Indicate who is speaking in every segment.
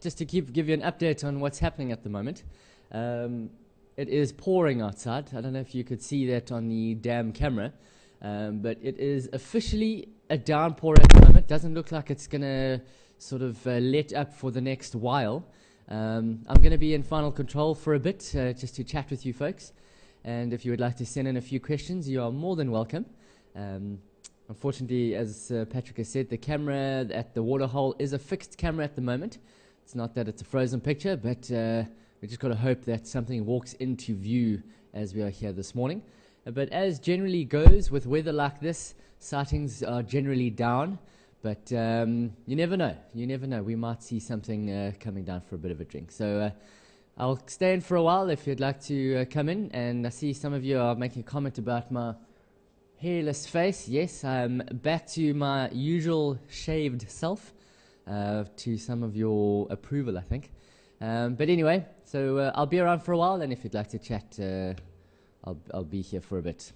Speaker 1: just to give you an update on what's happening at the moment. It is pouring outside. I don't know if you could see that on the damn camera, but it is officially a downpour at the moment. Doesn't look like it's going to sort of let up for the next while. I'm going to be in final control for a bit, just to chat with you folks. And if you would like to send in a few questions, you are more than welcome. Unfortunately, as Patrick has said, the camera at the waterhole is a fixed camera at the moment. It's not that it's a frozen picture, but we just got to hope that something walks into view as we are here this morning. But as generally goes with weather like this, sightings are generally down. But you never know. You never know. We might see something coming down for a bit of a drink. So I'll stay in for a while if you'd like to come in. And I see some of you are making a comment about my hairless face. Yes, I'm back to my usual shaved self, to some of your approval, I think. But anyway, so I'll be around for a while, and if you'd like to chat, I'll be here for a bit.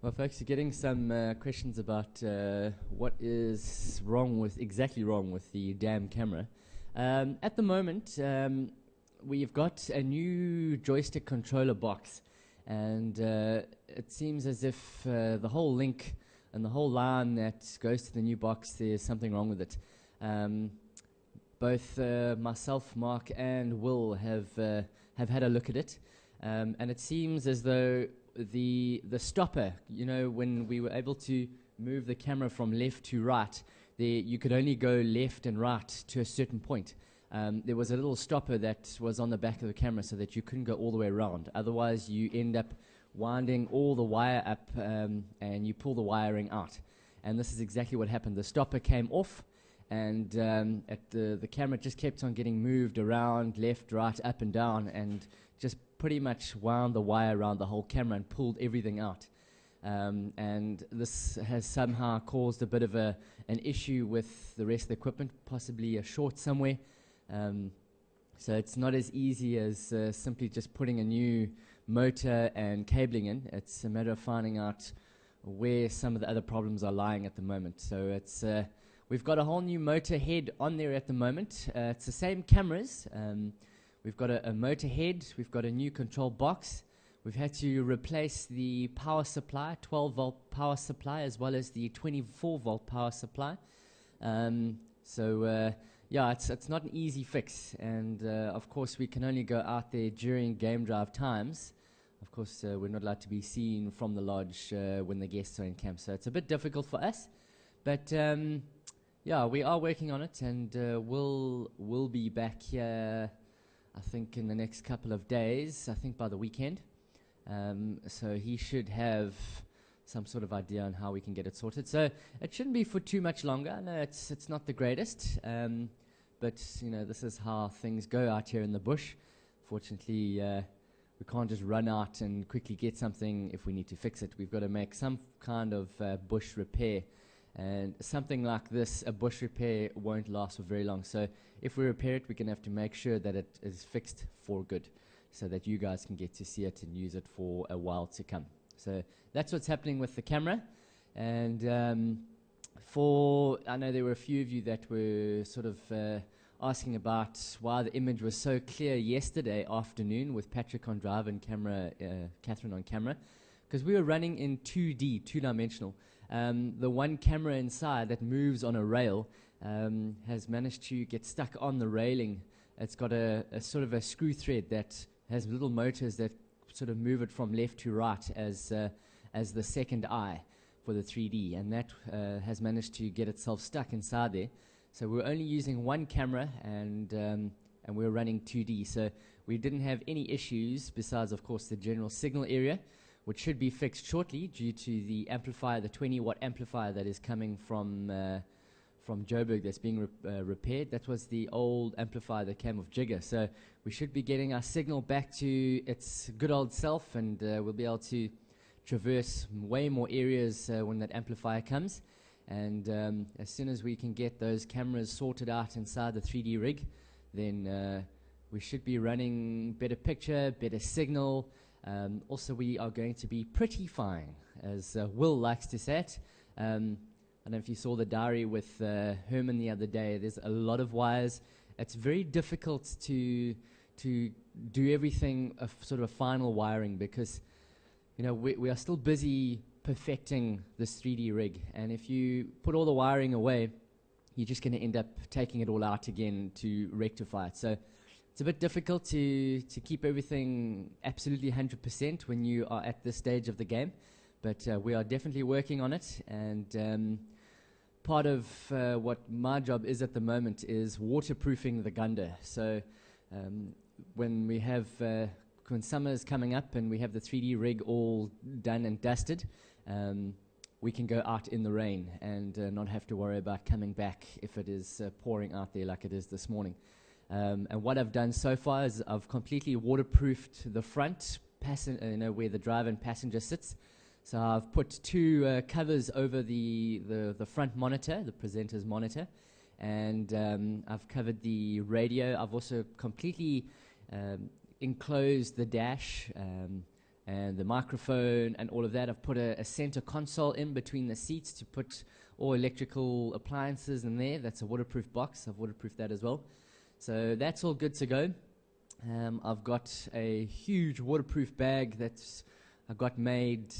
Speaker 1: Well, folks, you're getting some questions about what is exactly wrong with the damn camera. At the moment, we've got a new joystick controller box, and it seems as if the whole link and the whole line that goes to the new box, there's something wrong with it. Both myself, Mark, and Will have had a look at it, and it seems as though the stopper, you know, when we were able to move the camera from left to right, you could only go left and right to a certain point. There was a little stopper that was on the back of the camera so that you couldn't go all the way around. Otherwise, you end up winding all the wire up and you pull the wiring out. And this is exactly what happened. The stopper came off, and the camera just kept on getting moved around, left, right, up and down, and just pretty much wound the wire around the whole camera and pulled everything out. And this has somehow caused a bit of an issue with the rest of the equipment, possibly a short somewhere. So it's not as easy as simply just putting a new motor and cabling in. It's a matter of finding out where some of the other problems are lying at the moment. So it's we've got a whole new motor head on there at the moment. It's the same cameras. We've got a motor head. We've got a new control box. We've had to replace the power supply, 12-volt power supply, as well as the 24-volt power supply. Yeah, it's not an easy fix, and of course we can only go out there during game drive times. Of course, we're not allowed to be seen from the lodge when the guests are in camp, so it's a bit difficult for us. But yeah, we are working on it, and we'll be back here, I think, in the next couple of days. I think by the weekend. So he should have some sort of idea on how we can get it sorted. So it shouldn't be for too much longer. I know it's not the greatest. But, you know, this is how things go out here in the bush. Fortunately, we can't just run out and quickly get something if we need to fix it. We've got to make some kind of bush repair. And something like this, a bush repair, won't last for very long. So if we repair it, we're going to have to make sure that it is fixed for good, so that you guys can get to see it and use it for a while to come. So that's what's happening with the camera. And I know there were a few of you that were sort of asking about why the image was so clear yesterday afternoon with Patrick on drive and Catherine on camera, because we were running in 2D, two-dimensional. The one camera inside that moves on a rail has managed to get stuck on the railing. It's got a sort of a screw thread that has little motors that sort of move it from left to right as the second eye for the 3D, and that has managed to get itself stuck inside there. So we're only using one camera, and we're running 2D. So we didn't have any issues besides, of course, the general signal area, which should be fixed shortly due to the amplifier, the 20-watt amplifier that is coming from Joburg that's being repaired. That was the old amplifier that came with Jigger. So we should be getting our signal back to its good old self, and we'll be able to traverse way more areas when that amplifier comes. And as soon as we can get those cameras sorted out inside the 3D rig, then we should be running better picture, better signal. Also, we are going to be pretty fine, as Will likes to say it. I don't know if you saw the diary with Herman the other day. There's a lot of wires. It's very difficult to do everything sort of a final wiring, because you know we are still busy perfecting this 3D rig, and if you put all the wiring away, you're just going to end up taking it all out again to rectify it. So it's a bit difficult to keep everything absolutely 100% when you are at this stage of the game, but we are definitely working on it. And part of what my job is at the moment is waterproofing the Gunda. So when we have when summer's coming up and we have the 3D rig all done and dusted, we can go out in the rain and not have to worry about coming back if it is pouring out there like it is this morning. And what I've done so far is I've completely waterproofed the front, where the driver and passenger sits. So I've put two covers over the front monitor, the presenter's monitor, and I've covered the radio. I've also completely enclosed the dash and the microphone and all of that. I've put a center console in between the seats to put all electrical appliances in there. That's a waterproof box. I've waterproofed that as well. So that's all good to go. I've got a huge waterproof bag that's I got made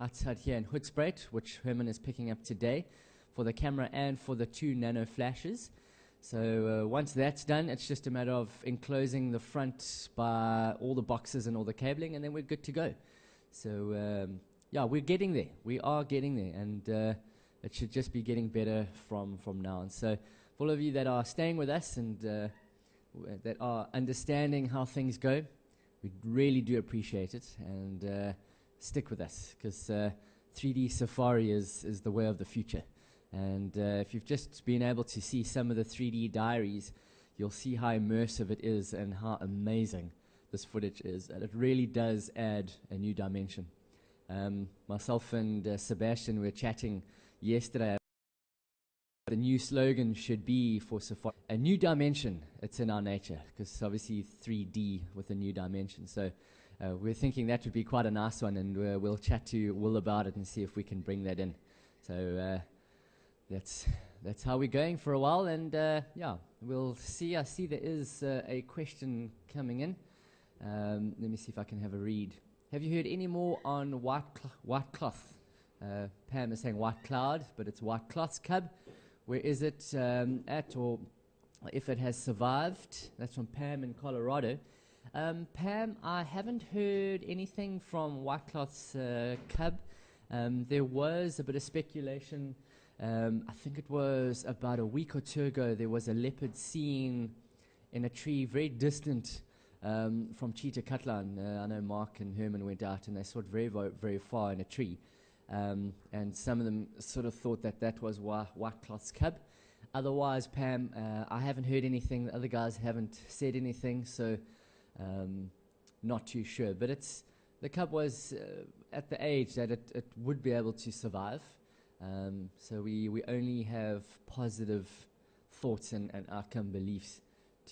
Speaker 1: outside here in Hoedspruit, which Herman is picking up today for the camera and for the 2 nano flashes. So once that's done, it's just a matter of enclosing the front by all the boxes and all the cabling, and then we're good to go. So yeah, we're getting there. We are getting there, and it should just be getting better from now on. So for all of you that are staying with us and that are understanding how things go, we really do appreciate it, and stick with us, because 3D Safari is the way of the future. And if you've just been able to see some of the 3D diaries, you'll see how immersive it is and how amazing this footage is. And it really does add a new dimension. Myself and Sebastian were chatting yesterday. The new slogan should be for Safari, a new dimension. It's in our nature, because obviously 3D with a new dimension. So we're thinking that would be quite a nice one, and we'll chat to Will about it and see if we can bring that in. So that's how we're going for a while, and yeah, we'll see. I see there is a question coming in. Let me see if I can have a read. Have you heard any more on white cloth? Pam is saying white cloud, but it's white cloth's cub. Where is it at, or if it has survived? That's from Pam in Colorado. Pam, I haven't heard anything from white cloth's cub. There was a bit of speculation. I think it was about a week or 2 ago, there was a leopard seen in a tree very distant from Cheetah Cutline. I know Mark and Herman went out and they saw it very far in a tree. And some of them sort of thought that was white cloth's cub. Otherwise, Pam, I haven't heard anything. The other guys haven't said anything, so not too sure. But the cub was at the age that it would be able to survive. So we only have positive thoughts and outcome beliefs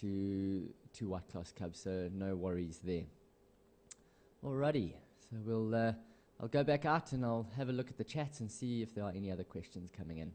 Speaker 1: to white cloth cubs, so no worries there. Alrighty, so I'll go back out and I'll have a look at the chats and see if there are any other questions coming in.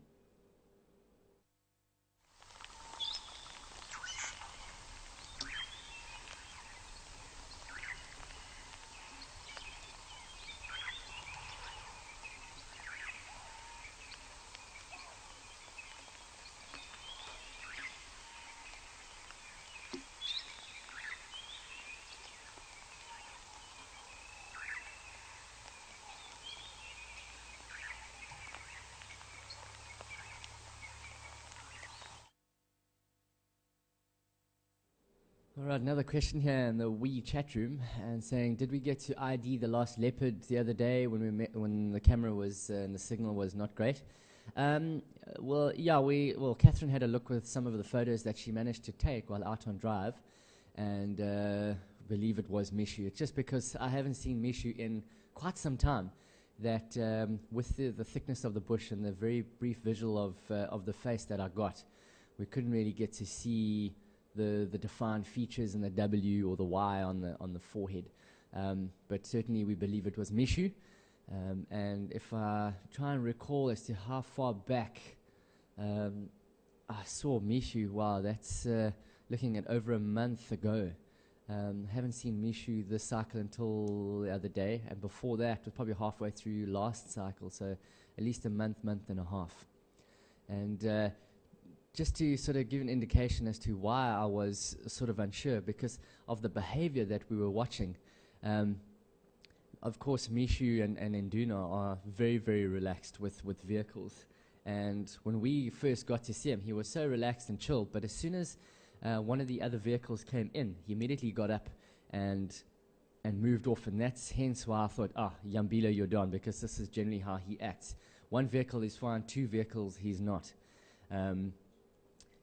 Speaker 1: All right, another question here in the wee chat room, and saying, did we get to ID the last leopard the other day when the camera was and the signal was not great? Well, yeah, Catherine had a look with some of the photos that she managed to take while out on drive, and believe it was Mishu. It's just because I haven't seen Mishu in quite some time that with the thickness of the bush and the very brief visual of the face that I got, we couldn't really get to see the defined features and the W or the Y on the forehead, but certainly we believe it was Mishu. And if I try and recall as to how far back I saw Mishu, wow, that's looking at over a month ago. Haven't seen Mishu this cycle until the other day, and before that was probably halfway through last cycle, so at least a month and a half. And just to sort of give an indication as to why I was sort of unsure, because of the behavior that we were watching. Of course, Mishu and Nduna are very, very relaxed with vehicles. And when we first got to see him, he was so relaxed and chilled. But as soon as one of the other vehicles came in, he immediately got up and moved off. And that's hence why I thought, Yambila, you're done, because this is generally how he acts. One vehicle is fine, 2 vehicles, he's not.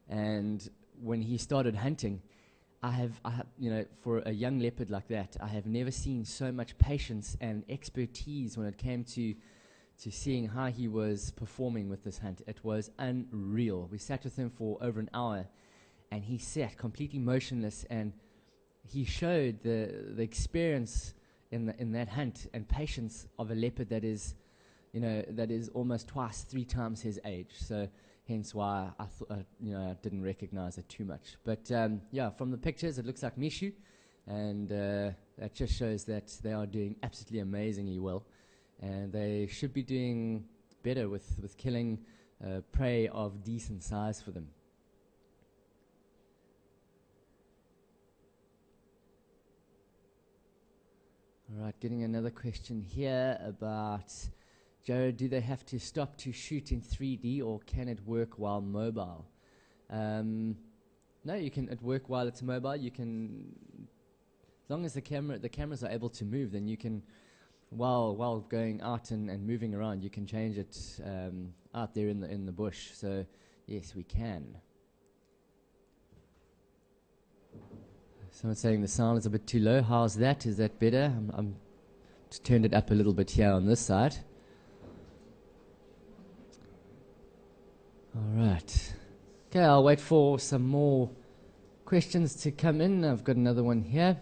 Speaker 1: And when he started hunting, I have, for a young leopard like that, I have never seen so much patience and expertise when it came to seeing how he was performing with this hunt. It was unreal. We sat with him for over an hour, and he sat completely motionless, and he showed the experience in that hunt and patience of a leopard that is almost 3 times his age. So hence why I I didn't recognize it too much. But yeah, from the pictures, it looks like Mishu, and that just shows that they are doing absolutely amazingly well, and they should be doing better with killing prey of decent size for them. All right, getting another question here about, Jared, do they have to stop to shoot in 3D, or can it work while mobile? No, you can. It work while it's mobile. You can, as long as the cameras are able to move, then you can, while going out and moving around, you can change it out there in the bush. So yes, we can. Someone's saying the sound is a bit too low. How's that? Is that better? I'm just turned it up a little bit here on this side. All right. Okay, I'll wait for some more questions to come in. I've got another one here.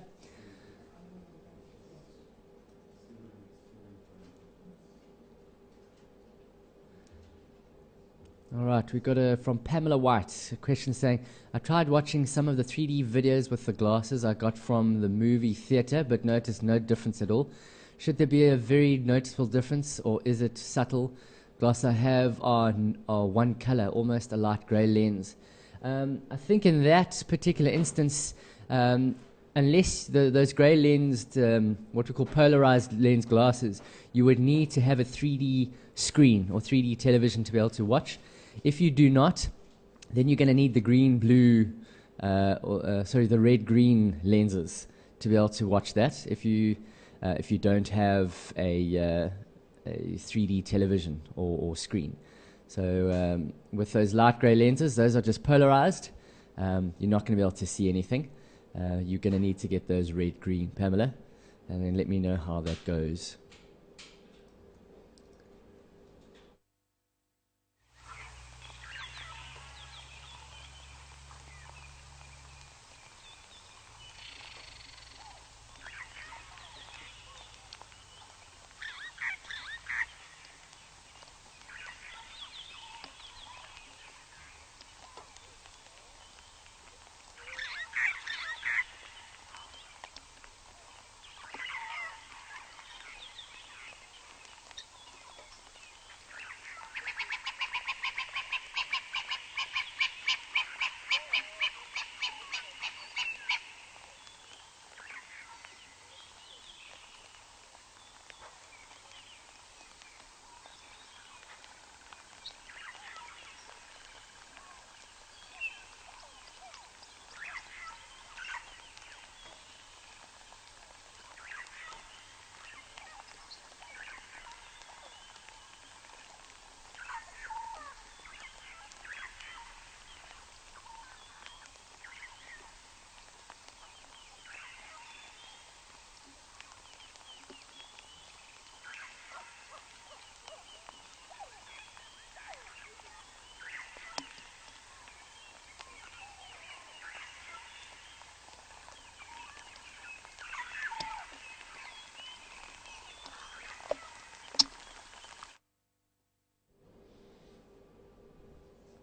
Speaker 1: All right, we got from Pamela White, a question saying, I tried watching some of the 3D videos with the glasses I got from the movie theater, but noticed no difference at all. Should there be a very noticeable difference, or is it subtle? Glasses I have are one color, almost a light gray lens. I think in that particular instance, unless those gray lensed, what we call polarized lens glasses, you would need to have a 3D screen or 3D television to be able to watch. If you do not, then you're going to need the green-blue, the red-green lenses to be able to watch that. If you don't have a 3D television or screen. So with those light grey lenses, those are just polarized. You're not going to be able to see anything. You're going to need to get those red-green, Pamela, and then let me know how that goes.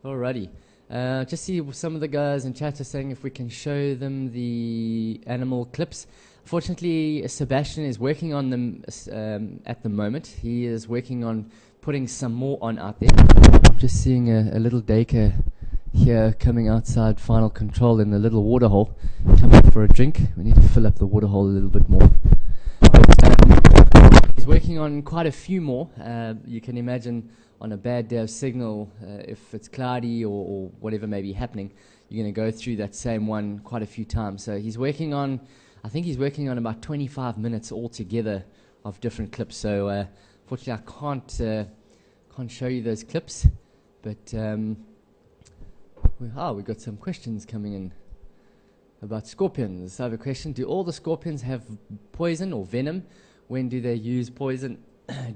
Speaker 1: Alrighty. Just see some of the guys in chat are saying if we can show them the animal clips. Fortunately, Sebastian is working on them at the moment. He is working on putting some more on out there. I'm just seeing a little Dacre here coming outside final control in the little water hole. Coming for a drink. We need to fill up the water hole a little bit more. He's working on quite a few more. You can imagine on a bad day of signal, if it's cloudy or whatever may be happening, you're going to go through that same one quite a few times. So he's working on, I think he's working on about 25 minutes altogether of different clips. So fortunately I can't show you those clips, but we've got some questions coming in about scorpions. I have a question. Do all the scorpions have poison or venom? When do they use poison?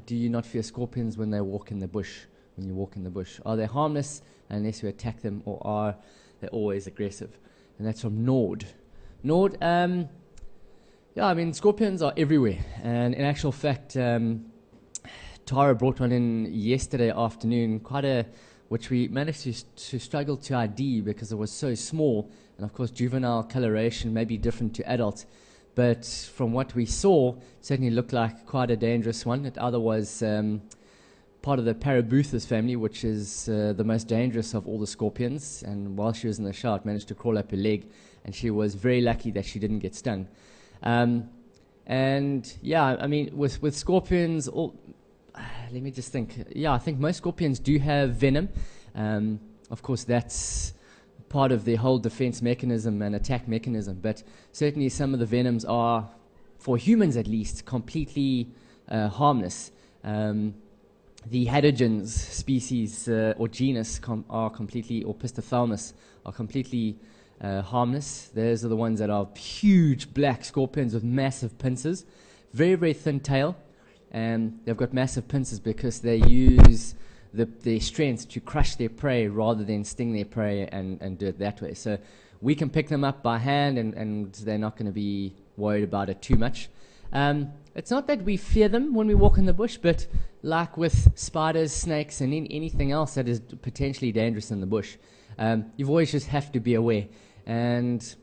Speaker 1: Do you not fear scorpions when they walk in the bush? When you walk in the bush, are they harmless unless you attack them, or are they always aggressive? And that's from Nord. Nord, yeah, I mean scorpions are everywhere, and in actual fact, Tara brought one in yesterday afternoon, which we managed to struggle to ID because it was so small, and of course juvenile coloration may be different to adult. but from what we saw, it certainly looked like quite a dangerous one. It either was part of the Parabuthus family, which is the most dangerous of all the scorpions, and while she was in the shower, it managed to crawl up her leg, and she was very lucky that she didn't get stung. And yeah, I mean, with scorpions, let me just think. Yeah, I think most scorpions do have venom. Of course, that's part of their whole defense mechanism and attack mechanism, but certainly some of the venoms are, for humans at least, completely harmless. The hadrogens species or genus are completely, or Pistophthalmus, are completely harmless. Those are the ones that are huge black scorpions with massive pincers, very, very thin tail, and they've got massive pincers because they use their strength to crush their prey rather than sting their prey and do it that way. So we can pick them up by hand, and they're not going to be worried about it too much. It's not that we fear them when we walk in the bush, but like with spiders, snakes, and anything else that is potentially dangerous in the bush, you've always just have to be aware. And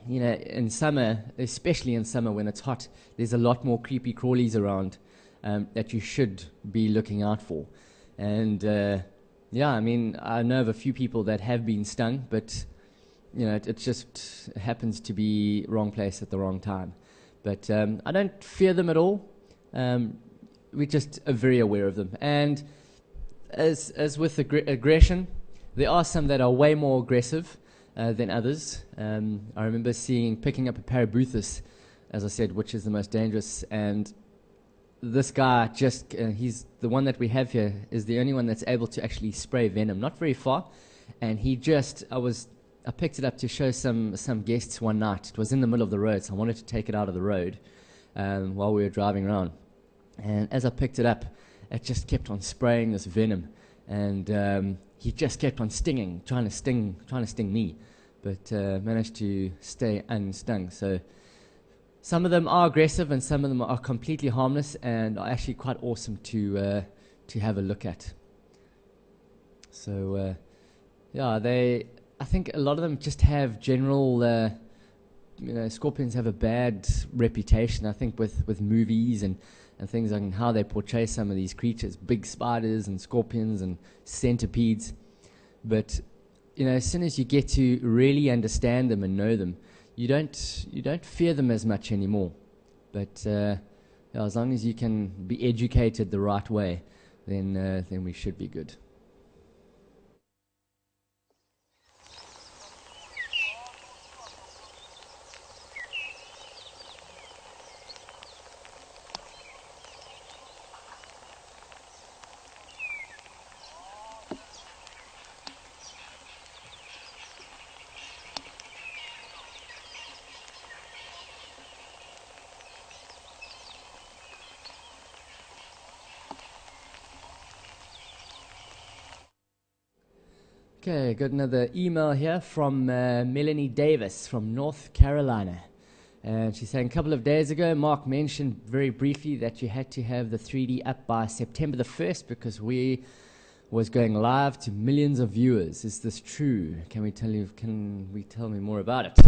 Speaker 1: you know, in summer, especially in summer when it's hot, there's a lot more creepy crawlies around that you should be looking out for. And yeah, I mean, I know of a few people that have been stung, but you know, it just happens to be wrong place at the wrong time. But I don't fear them at all. We just are very aware of them. And as with aggression, there are some that are way more aggressive than others. I remember picking up a Parabuthus, as I said, which is the most dangerous, and this guy he's the one that we have here is the only one that's able to actually spray venom, not very far. And I picked it up to show some guests one night. It was in the middle of the road, so I wanted to take it out of the road while we were driving around. And as I picked it up, it just kept on spraying this venom, and he just kept on trying to sting me, but managed to stay unstung. So some of them are aggressive, and some of them are completely harmless, and are actually quite awesome to have a look at. So yeah, I think a lot of them just have general, scorpions have a bad reputation, I think, with movies and things like how they portray some of these creatures, big spiders and scorpions and centipedes. But, you know, as soon as you get to really understand them and know them, you don't fear them as much anymore. But as long as you can be educated the right way, then we should be good. Okay, got another email here from Melanie Davis from North Carolina. And she's saying, a couple of days ago, Mark mentioned very briefly that you had to have the 3D up by September the 1st because we was going live to millions of viewers. Is this true? Can we tell me more about it?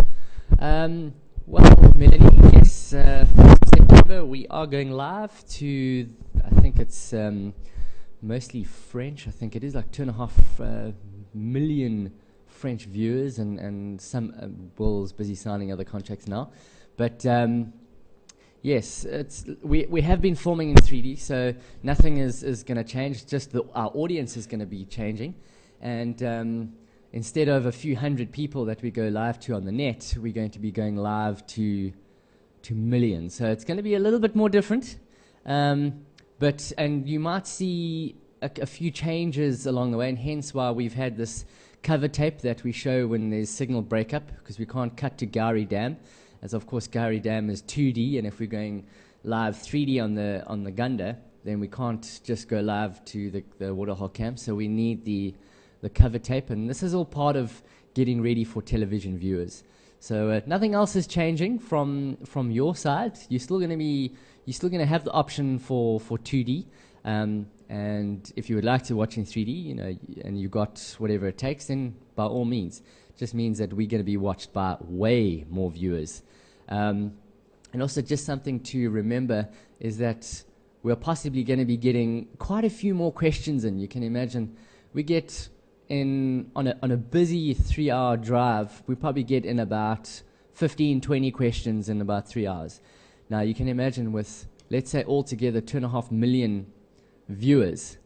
Speaker 1: Well, Melanie, yes, 1st September we are going live to, I think it's mostly French. I think it is like 2.5 million French viewers, and some Will's busy signing other contracts now. But yes, we have been filming in 3D, so nothing is going to change. Just our audience is going to be changing, and instead of a few hundred people that we go live to on the net, we're going to be going live to millions. So it's going to be a little bit more different, and you might see a few changes along the way, and hence why we've had this cover tape that we show when there's signal breakup, because we can't cut to Gowrie Dam, as of course Gowrie Dam is 2D, and if we're going live 3D on the Gunda, then we can't just go live to the waterhole camp, so we need the cover tape, and this is all part of getting ready for television viewers. So nothing else is changing from your side. You're still going to have the option for 2D. And if you would like to watch in 3D, you know, and you got whatever it takes, then by all means. It just means that we're going to be watched by way more viewers. And also just something to remember is that we're possibly going to be getting quite a few more questions in. You can imagine we get on a busy 3-hour drive, we probably get in about 15, 20 questions in about 3 hours. Now you can imagine with, let's say altogether 2.5 million viewers,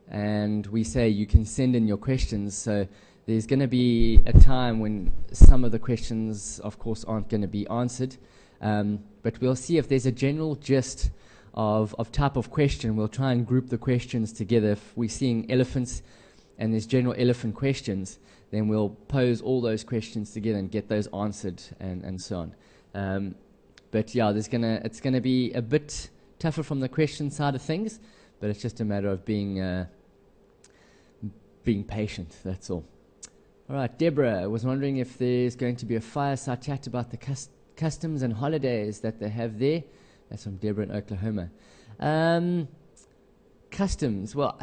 Speaker 1: and we say you can send in your questions, so there's going to be a time when some of the questions of course aren't going to be answered, but we'll see if there's a general gist of type of question. We'll try and group the questions together. If we're seeing elephants and there's general elephant questions, then we'll pose all those questions together and get those answered and so on. But yeah, it's gonna be a bit tougher from the question side of things, but it's just a matter of being patient, that's all. All right, Deborah, I was wondering if there's going to be a fireside chat about the customs and holidays that they have there. That's from Deborah in Oklahoma. Customs, well,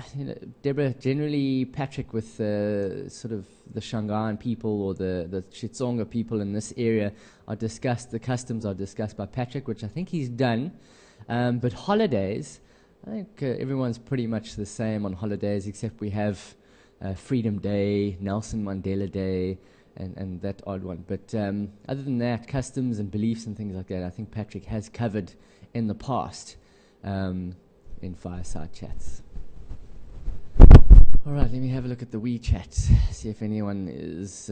Speaker 1: Deborah, generally Patrick with sort of the Shangaan people or the Xitsonga people in this area the customs are discussed by Patrick, which I think he's done. But holidays, I think everyone's pretty much the same on holidays, except we have Freedom Day, Nelson Mandela Day, and that odd one. But other than that, customs and beliefs and things like that, I think Patrick has covered in the past in fireside chats. All right, let me have a look at the WeChat, see if anyone is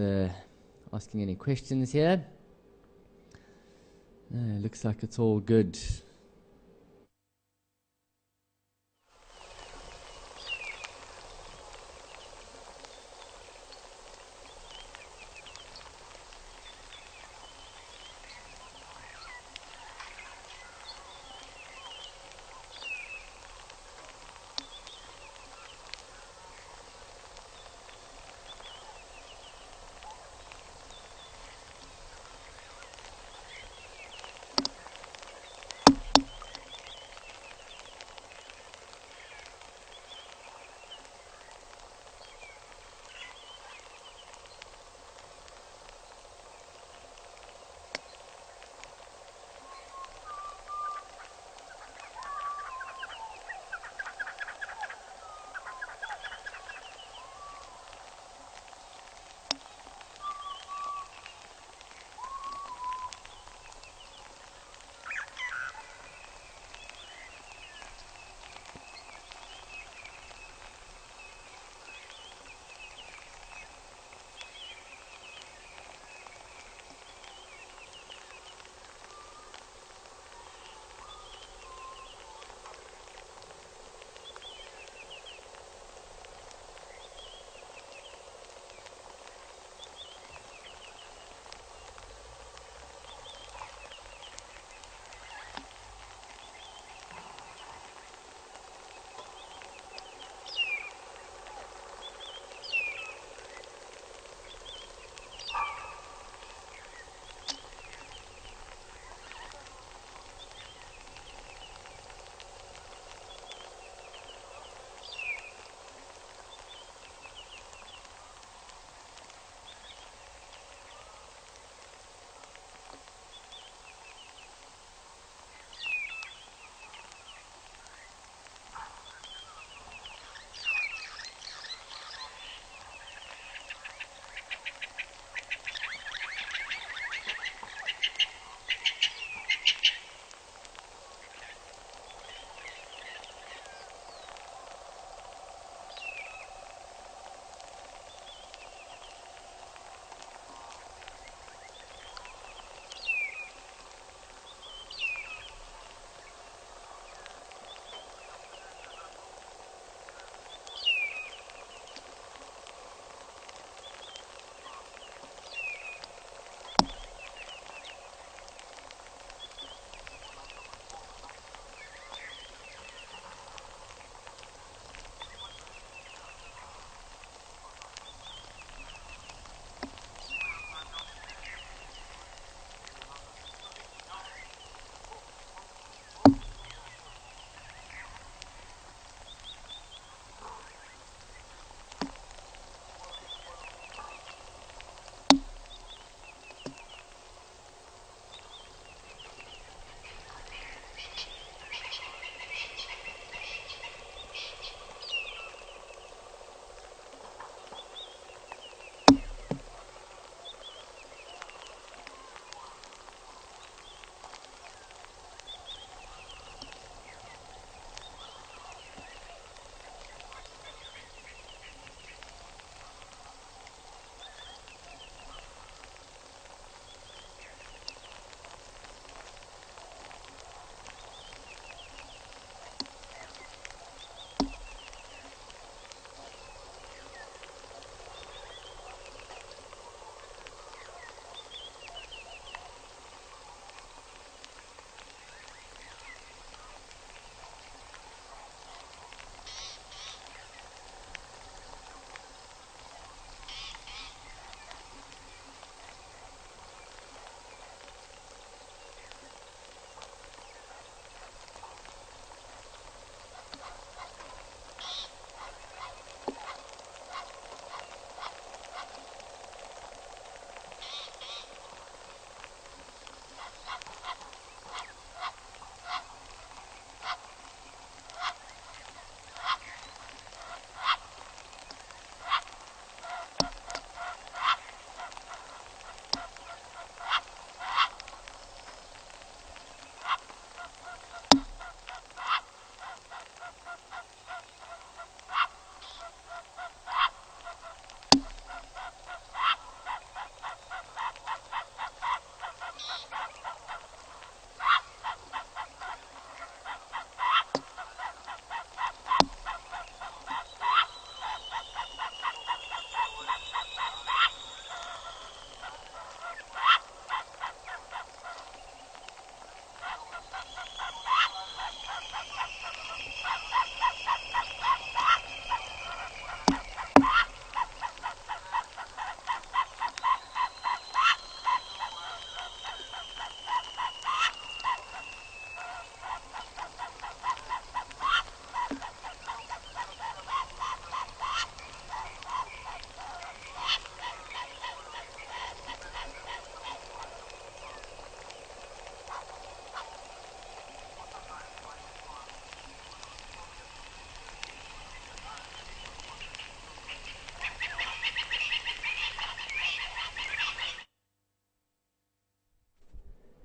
Speaker 1: asking any questions here. Looks like it's all good.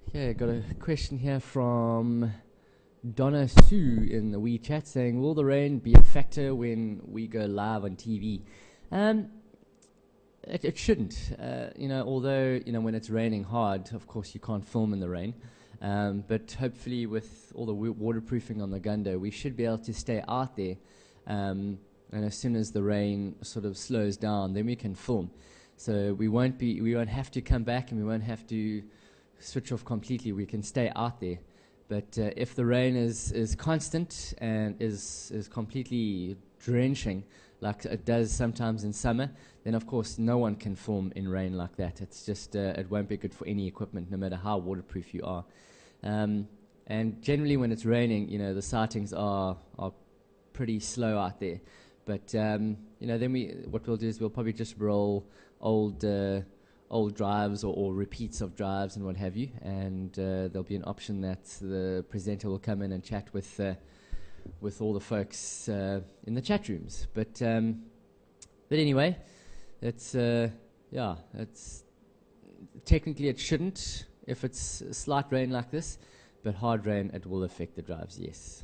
Speaker 1: Okay, got a question here from Donna Sue in the WeChat saying, will the rain be a factor when we go live on TV? Um, it shouldn't. Although, when it's raining hard, of course you can't film in the rain. But hopefully with all the waterproofing on the Gundo, we should be able to stay out there. And as soon as the rain sort of slows down, then we can film. So we won't have to come back, and we won't have to switch off completely. We can stay out there. But if the rain is constant and is completely drenching, like it does sometimes in summer, then of course no one can film in rain like that. It's just, it won't be good for any equipment, no matter how waterproof you are. And generally when it's raining, the sightings are pretty slow out there. But, then what we'll do is we'll probably just roll old drives or repeats of drives and what have you, and there'll be an option that the presenter will come in and chat with all the folks in the chat rooms. But anyway, it's technically it shouldn't if it's slight rain like this, but hard rain, it will affect the drives, yes.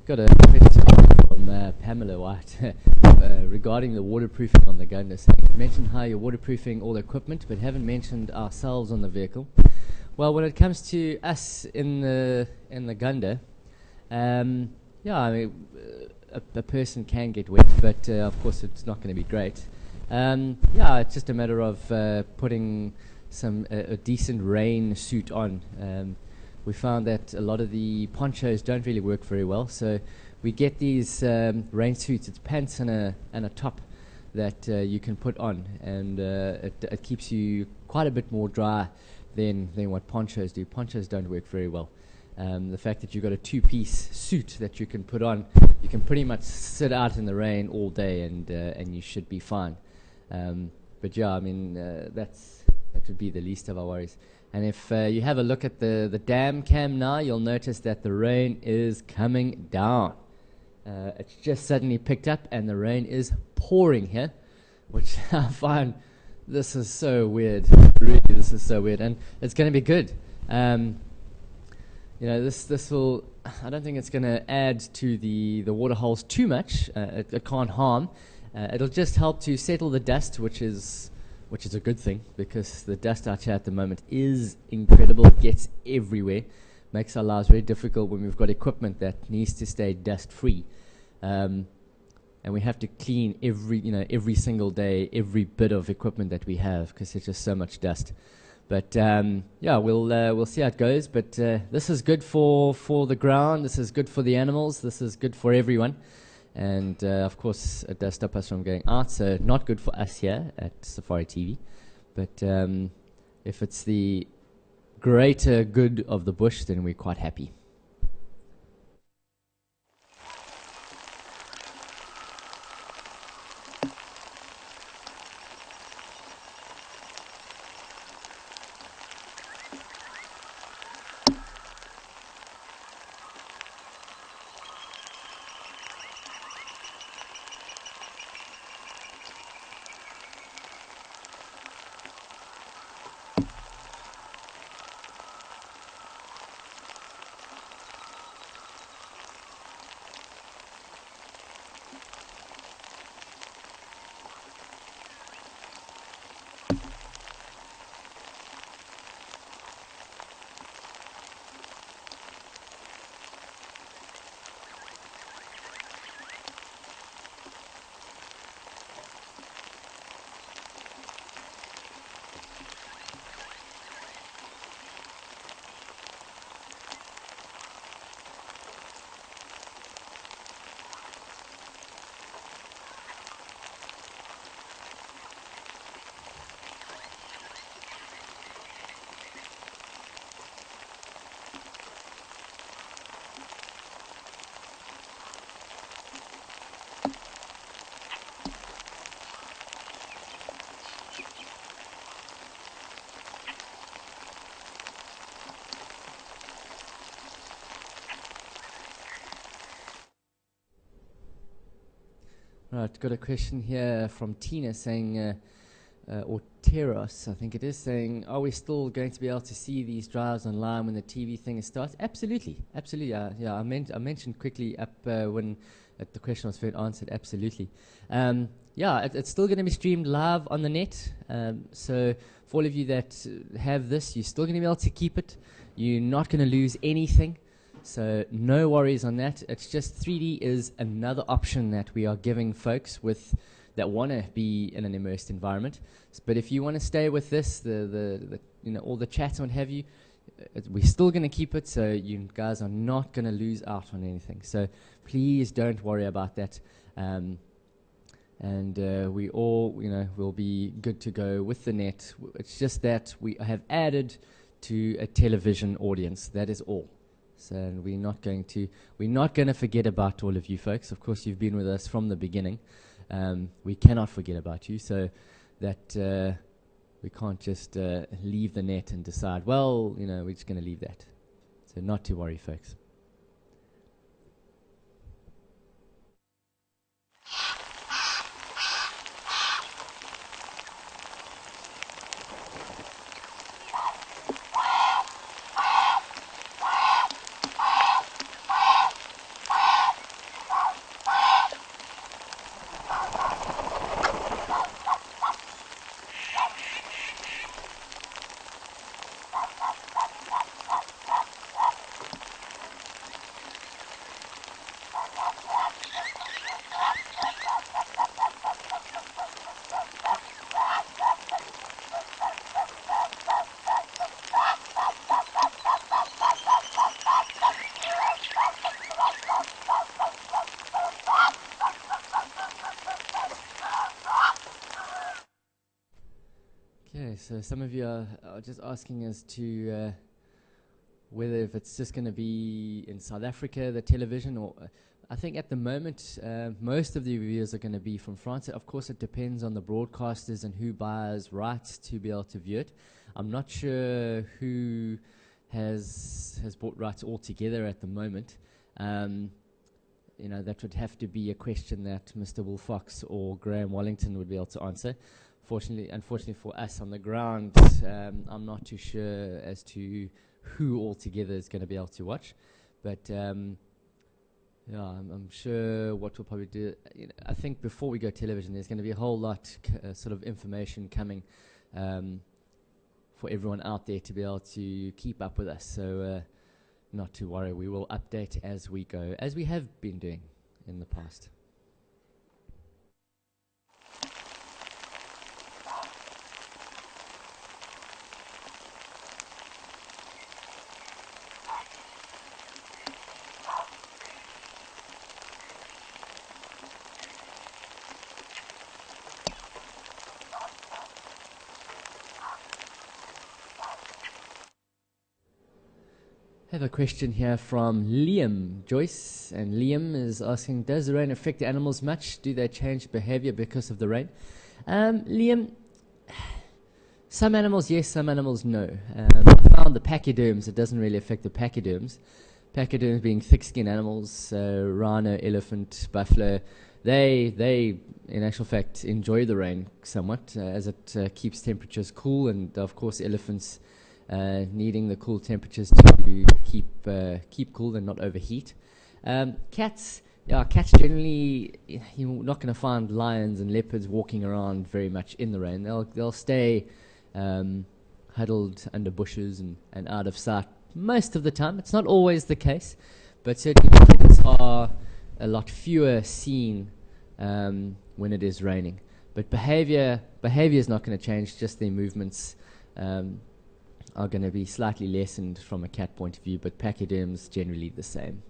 Speaker 1: got a question from Pamela White regarding the waterproofing on the Gunda. So you mentioned how you're waterproofing all the equipment, but haven't mentioned ourselves on the vehicle. Well, when it comes to us in the Gunda, yeah, I mean, a person can get wet, but of course it's not going to be great. Yeah, it's just a matter of putting a decent rain suit on. We found that a lot of the ponchos don't really work very well, so we get these rain suits. It's pants and a top that you can put on, and it keeps you quite a bit more dry than what ponchos do. Ponchos don't work very well. The fact that you've got a two-piece suit that you can put on, you can pretty much sit out in the rain all day, and you should be fine. But yeah, I mean, that would be the least of our worries. And if you have a look at the dam cam now, you'll notice that the rain is coming down. It's just suddenly picked up, and the rain is pouring here, which I find this is so weird. Really, this is so weird, and it's going to be good. You know, this will. I don't think it's going to add to the water holes too much. It can't harm. It'll just help to settle the dust, which is a good thing, because the dust out here at the moment is incredible. It gets everywhere, makes our lives very difficult when we've got equipment that needs to stay dust free, and we have to clean every single day every bit of equipment that we have, because there's just so much dust. But yeah, we'll see how it goes. But this is good for the ground. This is good for the animals. This is good for everyone. And of course, it does stop us from going out. So not good for us here at Safari TV. But if it's the greater good of the bush, then we're quite happy. Right, got a question here from Tina saying, or Teros, I think it is, saying, are we still going to be able to see these drives online when the TV thing starts? Absolutely, absolutely. Yeah, I mentioned quickly up when the question was first answered. Absolutely. Yeah, it's still going to be streamed live on the net. So for all of you that have this, you're still going to be able to keep it. You're not going to lose anything. So no worries on that. It's just 3D is another option that we are giving folks that want to be in an immersed environment. But if you want to stay with this, all the chats and what have you, we're still going to keep it. So you guys are not going to lose out on anything. So please don't worry about that. And we all, will be good to go with the net. It's just that we have added to a television audience. That is all. So we're not going to forget about all of you folks. Of course, you've been with us from the beginning. We cannot forget about you. So that we can't just leave the net and decide, well, we're just going to leave that. So not to worry, folks. so some of you are just asking as to whether if it's just going to be in South Africa, the television, or I think at the moment most of the reviews are going to be from France. Of course, it depends on the broadcasters and who buys rights to be able to view it. I'm not sure who has bought rights altogether at the moment. That would have to be a question that Mr. Will Fox or Graham Wallington would be able to answer. Unfortunately for us on the ground, I'm not too sure as to who altogether is going to be able to watch. But I'm sure what we'll probably do, I think before we go television, there's going to be a whole lot sort of information coming for everyone out there to be able to keep up with us. So not to worry, we will update as we go, as we have been doing in the past. I have a question here from Liam Joyce, and Liam is asking, does the rain affect the animals much? Do they change behavior because of the rain? Liam, some animals yes, some animals no. I found the pachyderms, it doesn't really affect the pachyderms. Pachyderms being thick-skinned animals, rhino, elephant, buffalo, they in actual fact enjoy the rain somewhat as it keeps temperatures cool, and of course elephants needing the cool temperatures to keep cool and not overheat. Cats generally, you're not going to find lions and leopards walking around very much in the rain. They'll stay huddled under bushes and out of sight most of the time. It's not always the case, but certainly cats are a lot fewer seen when it is raining. But behavior is not going to change, just their movements are going to be slightly lessened from a cat point of view, but pachyderms generally the same.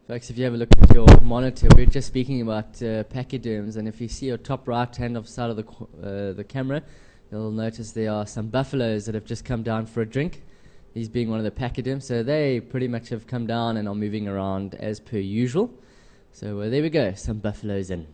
Speaker 1: Folks, if you have a look at your monitor, we're just speaking about pachyderms, and if you see your top right-hand side of the camera, you'll notice there are some buffaloes that have just come down for a drink, these being one of the pachyderms. So they pretty much have come down and are moving around as per usual. So there we go, some buffaloes in.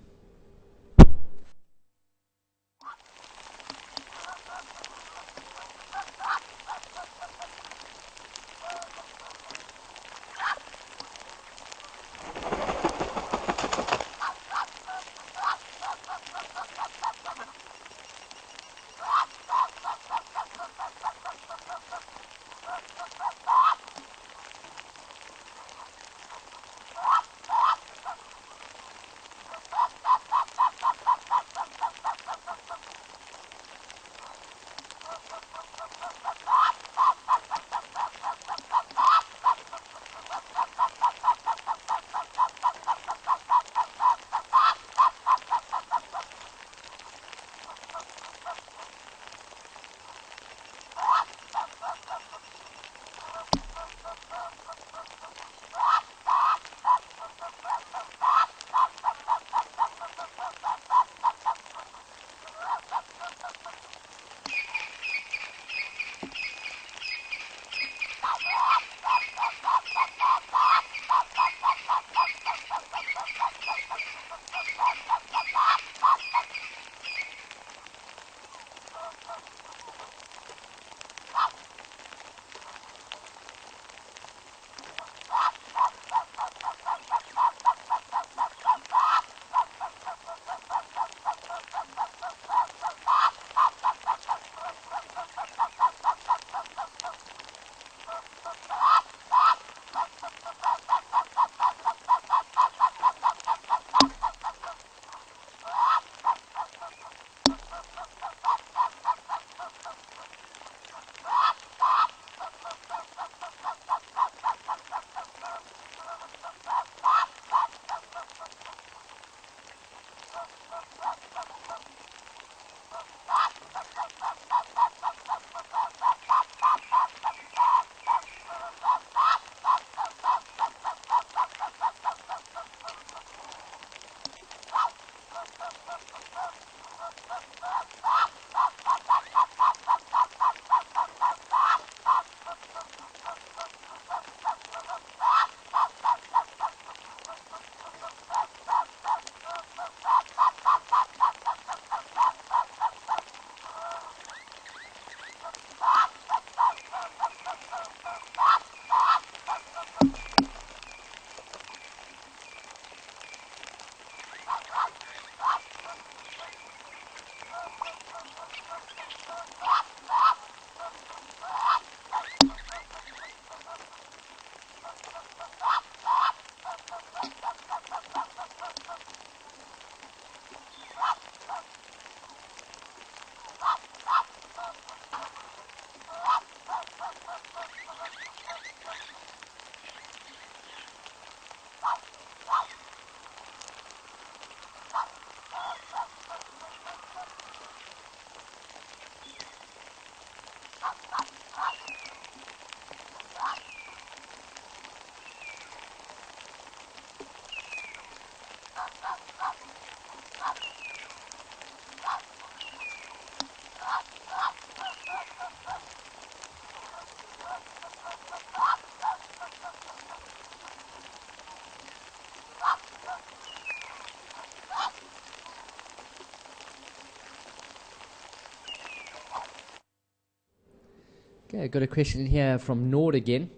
Speaker 1: Okay, got a question here from Nord again.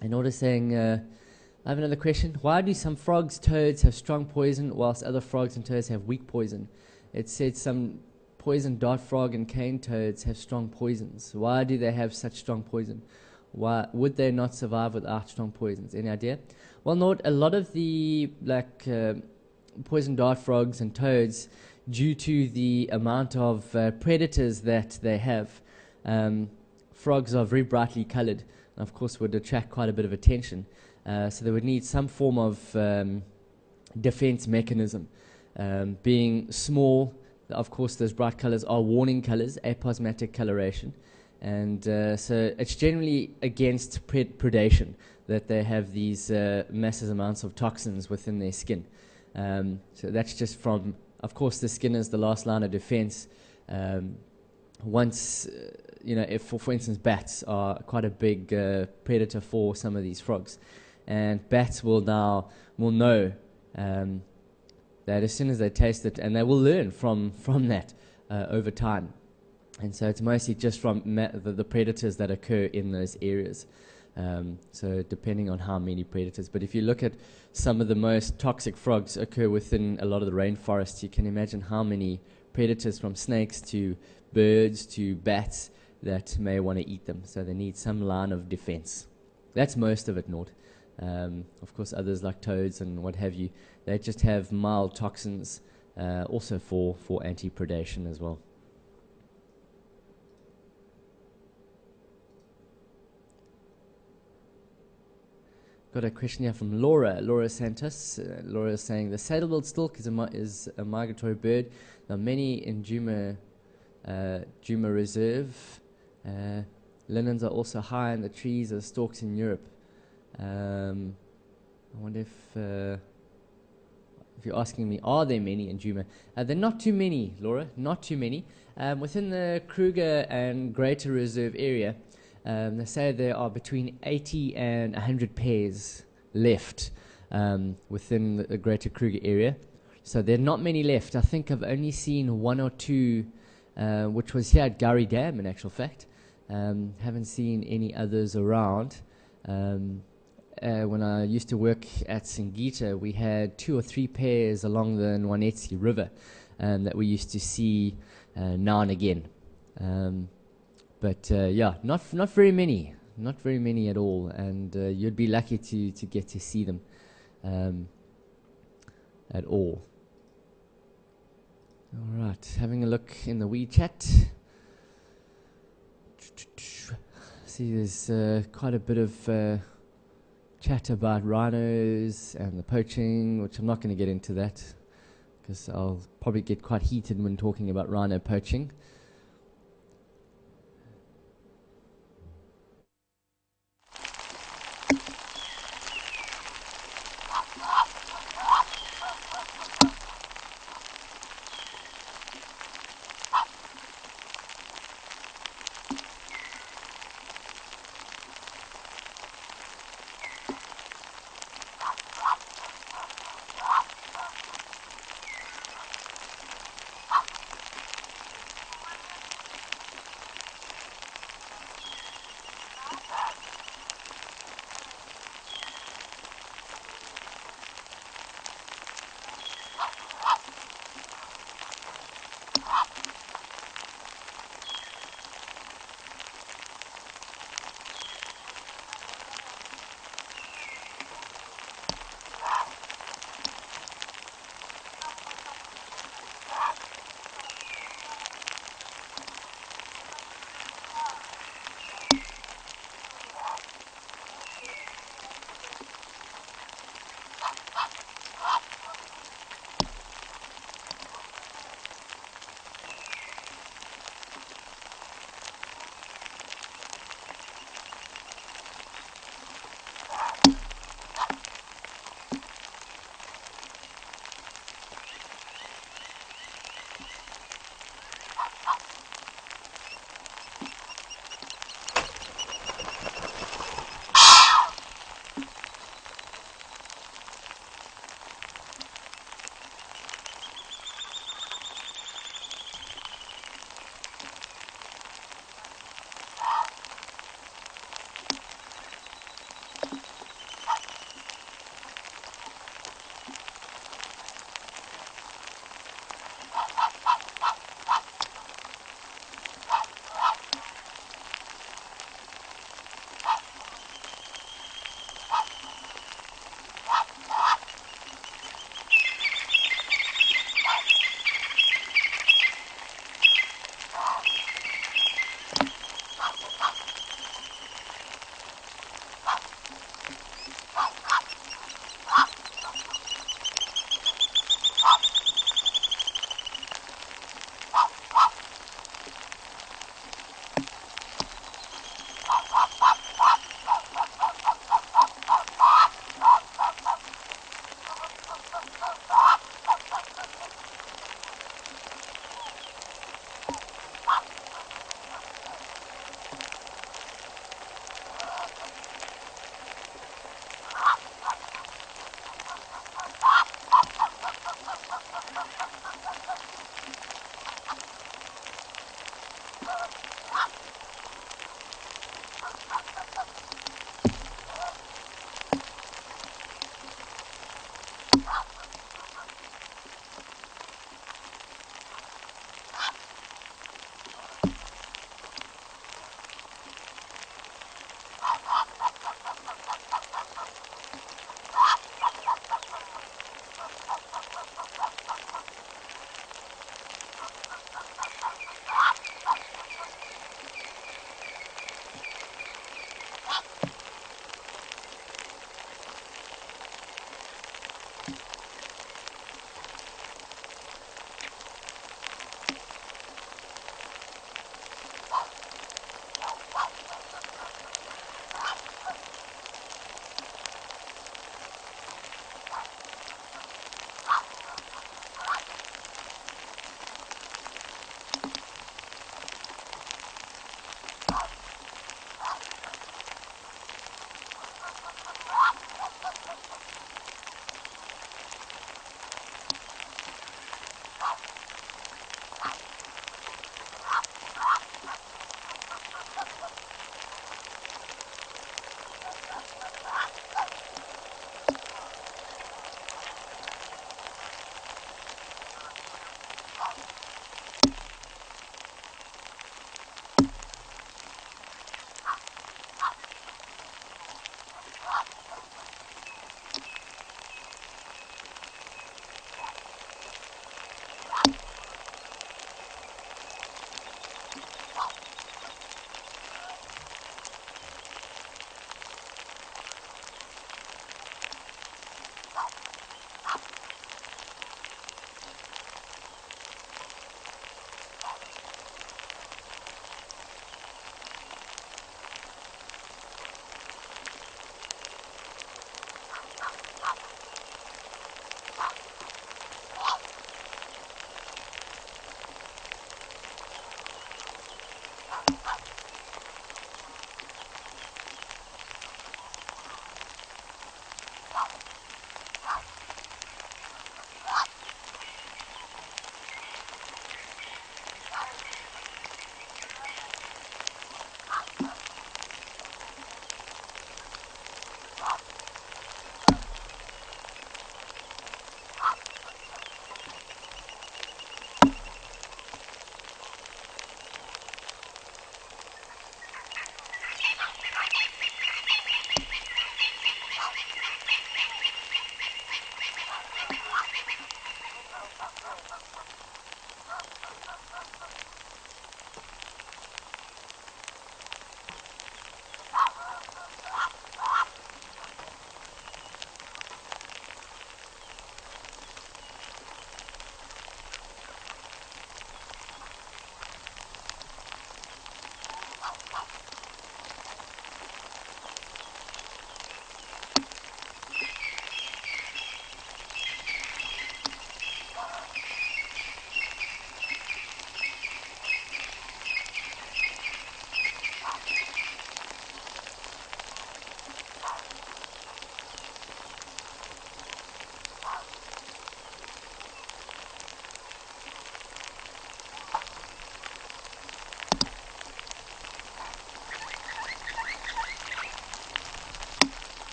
Speaker 1: And Nord is saying, I have another question. Why do some frogs, toads have strong poison whilst other frogs and toads have weak poison? It said some poison dart frog and cane toads have strong poisons. Why do they have such strong poison? Why would they not survive without strong poisons? Any idea? Well, Nord, a lot of the poison dart frogs and toads, due to the amount of predators that they have, frogs are very brightly colored, and of course would attract quite a bit of attention. So they would need some form of defense mechanism. Being small, of course, those bright colors are warning colors, aposematic coloration. And so it's generally against predation that they have these massive amounts of toxins within their skin. So that's just from, of course, the skin is the last line of defense. Once, if, for instance, bats are quite a big predator for some of these frogs. And bats will know that as soon as they taste it, and they will learn from that over time. And so it's mostly just from the predators that occur in those areas. So depending on how many predators. But if you look at some of the most toxic frogs occur within a lot of the rainforests, you can imagine how many predators, from snakes to birds to bats, that may want to eat them. So they need some line of defense. That's most of it, Nord. Of course, others like toads and what have you, they just have mild toxins also for anti-predation as well. Got a question here from Laura Santos. Laura is saying, the saddle-billed stork is a migratory bird. There are many in Djuma Reserve. Linens are also high in the trees as storks in Europe. I wonder if you're asking me, are there many in Djuma? There are not too many, Laura, not too many. Within the Kruger and Greater Reserve area, they say there are between 80 and 100 pairs left within the Greater Kruger area. So there are not many left. I think I've only seen one or two, which was here at Gowrie Dam, in actual fact. Haven't seen any others around. When I used to work at Singita, we had 2 or 3 pairs along the Nwanetsi River that we used to see now and again. But yeah, not very many, not very many at all, and you'd be lucky to get to see them at all. All right, having a look in the WeChat. See, there's quite a bit of chat about rhinos and the poaching, which I'm not going to get into that because I'll probably get quite heated when talking about rhino poaching.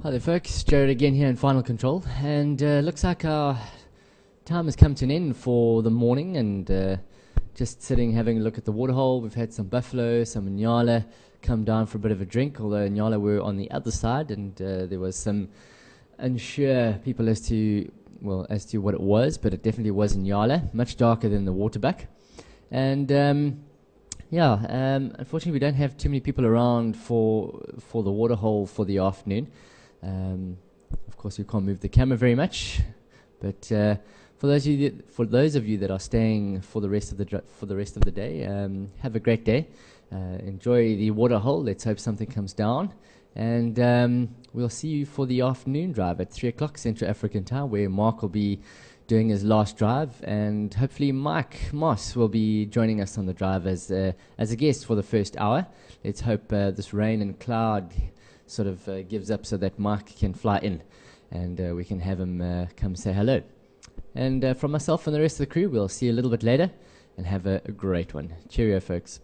Speaker 1: Hi there folks, Jared again here in Final Control, and looks like our time has come to an end for the morning, and just sitting having a look at the waterhole. We've had some buffalo, some nyala come down for a bit of a drink, although nyala were on the other side, and there was some unsure people as to what it was, but it definitely was nyala, much darker than the waterbuck. And unfortunately we don't have too many people around for the waterhole for the afternoon. Of course, we can't move the camera very much, but for those of you that are staying for the rest of the day, have a great day. Enjoy the waterhole. Let's hope something comes down, and we'll see you for the afternoon drive at 3 o'clock Central African time, where Mark will be doing his last drive, and hopefully Mike Moss will be joining us on the drive as a guest for the first hour. Let's hope this rain and cloud sort of gives up so that Mike can fly in, and we can have him come say hello. And from myself and the rest of the crew, we'll see you a little bit later, and have a great one. Cheerio, folks.